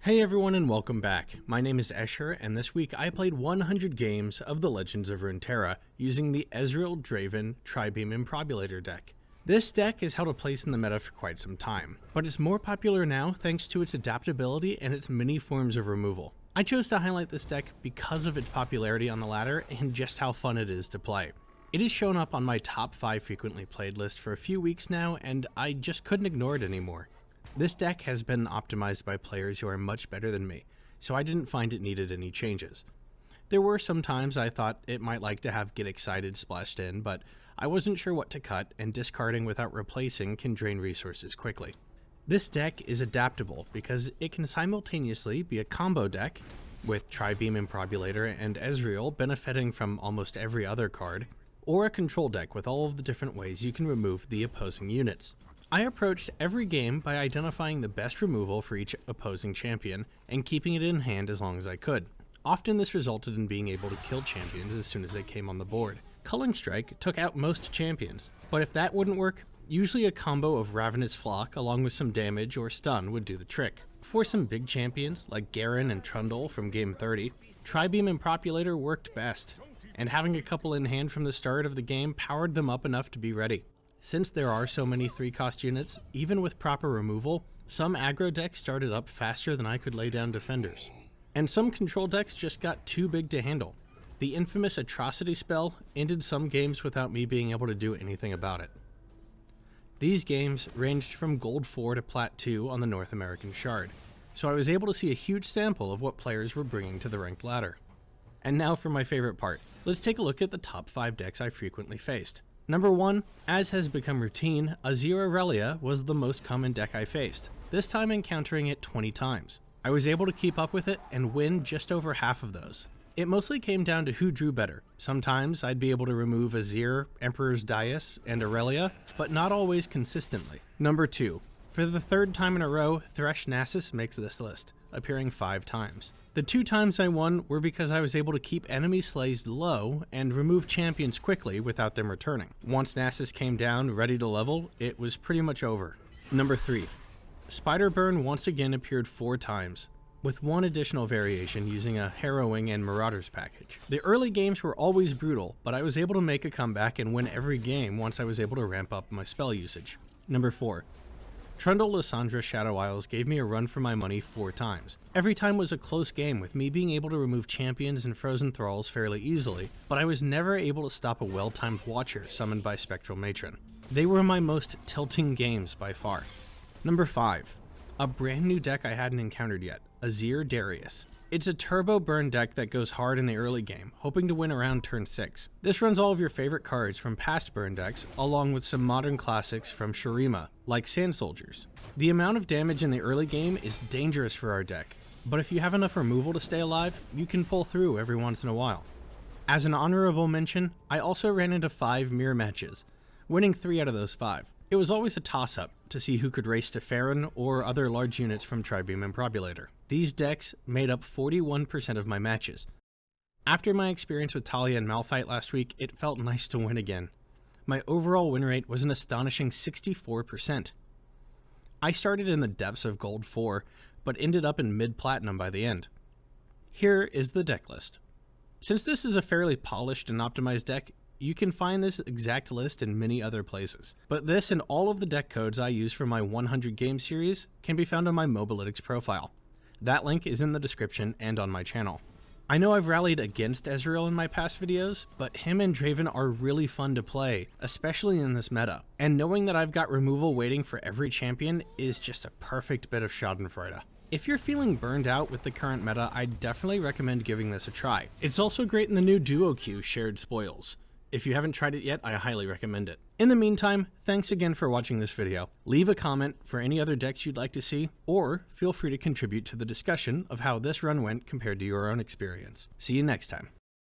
Hey everyone and welcome back. My name is Escher and this week I played 100 games of the Legends of Runeterra using the Ezreal Draven Tri-Beam Improbulator deck. This deck has held a place in the meta for quite some time, but it's more popular now thanks to its adaptability and its many forms of removal. I chose to highlight this deck because of its popularity on the ladder and just how fun it is to play. It has shown up on my top 5 frequently played list for a few weeks now and I just couldn't ignore it anymore. This deck has been optimized by players who are much better than me, so I didn't find it needed any changes. There were some times I thought it might like to have Get Excited splashed in, but I wasn't sure what to cut, and discarding without replacing can drain resources quickly. This deck is adaptable because it can simultaneously be a combo deck, with Tri-Beam Improbulator and Ezreal benefiting from almost every other card, or a control deck with all of the different ways you can remove the opposing units. I approached every game by identifying the best removal for each opposing champion and keeping it in hand as long as I could. Often this resulted in being able to kill champions as soon as they came on the board. Culling Strike took out most champions, but if that wouldn't work, usually a combo of Ravenous Flock along with some damage or stun would do the trick. For some big champions like Garen and Trundle from game 30, Tri-Beam Improbulator worked best, and having a couple in hand from the start of the game powered them up enough to be ready. Since there are so many 3-cost units, even with proper removal, some aggro decks started up faster than I could lay down defenders. And some control decks just got too big to handle. The infamous Atrocity spell ended some games without me being able to do anything about it. These games ranged from Gold 4 to Plat 2 on the North American Shard, so I was able to see a huge sample of what players were bringing to the ranked ladder. And now for my favorite part, let's take a look at the top 5 decks I frequently faced. Number 1, as has become routine, Azir Irelia was the most common deck I faced, this time encountering it 20 times. I was able to keep up with it and win just over half of those. It mostly came down to who drew better. Sometimes I'd be able to remove Azir, Emperor's Darius, and Irelia, but not always consistently. Number 2, for the 3rd time in a row, Thresh Nasus makes this list, appearing 5 times. The 2 times I won were because I was able to keep enemy slays low and remove champions quickly without them returning. Once Nasus came down ready to level, it was pretty much over. Number 3, Spiderburn once again appeared 4 times, with one additional variation using a Harrowing and Marauders package. The early games were always brutal, but I was able to make a comeback and win every game once I was able to ramp up my spell usage. Number 4, Trundle Lysandra Shadow Isles gave me a run for my money 4 times. Every time was a close game with me being able to remove champions and frozen thralls fairly easily, but I was never able to stop a well-timed Watcher summoned by Spectral Matron. They were my most tilting games by far. Number 5, a brand new deck I hadn't encountered yet, Azir Darius. It's a turbo burn deck that goes hard in the early game, hoping to win around turn 6. This runs all of your favorite cards from past burn decks, along with some modern classics from Shurima, like Sand Soldiers. The amount of damage in the early game is dangerous for our deck, but if you have enough removal to stay alive, you can pull through every once in a while. As an honorable mention, I also ran into 5 mirror matches, winning 3 out of those 5. It was always a toss-up to see who could race to Farron or other large units from Tri-Beam Improbulator. These decks made up 41% of my matches. After my experience with Talia and Malphite last week, it felt nice to win again. My overall win rate was an astonishing 64%. I started in the depths of Gold 4, but ended up in mid-platinum by the end. Here is the deck list. Since this is a fairly polished and optimized deck, you can find this exact list in many other places, but this and all of the deck codes I use for my 100 game series can be found on my Mobalytics profile. That link is in the description and on my channel. I know I've rallied against Ezreal in my past videos, but him and Draven are really fun to play, especially in this meta, and knowing that I've got removal waiting for every champion is just a perfect bit of schadenfreude. If you're feeling burned out with the current meta, I definitely recommend giving this a try. It's also great in the new duo queue Shared Spoils. If you haven't tried it yet, I highly recommend it. In the meantime, thanks again for watching this video. Leave a comment for any other decks you'd like to see, or feel free to contribute to the discussion of how this run went compared to your own experience. See you next time.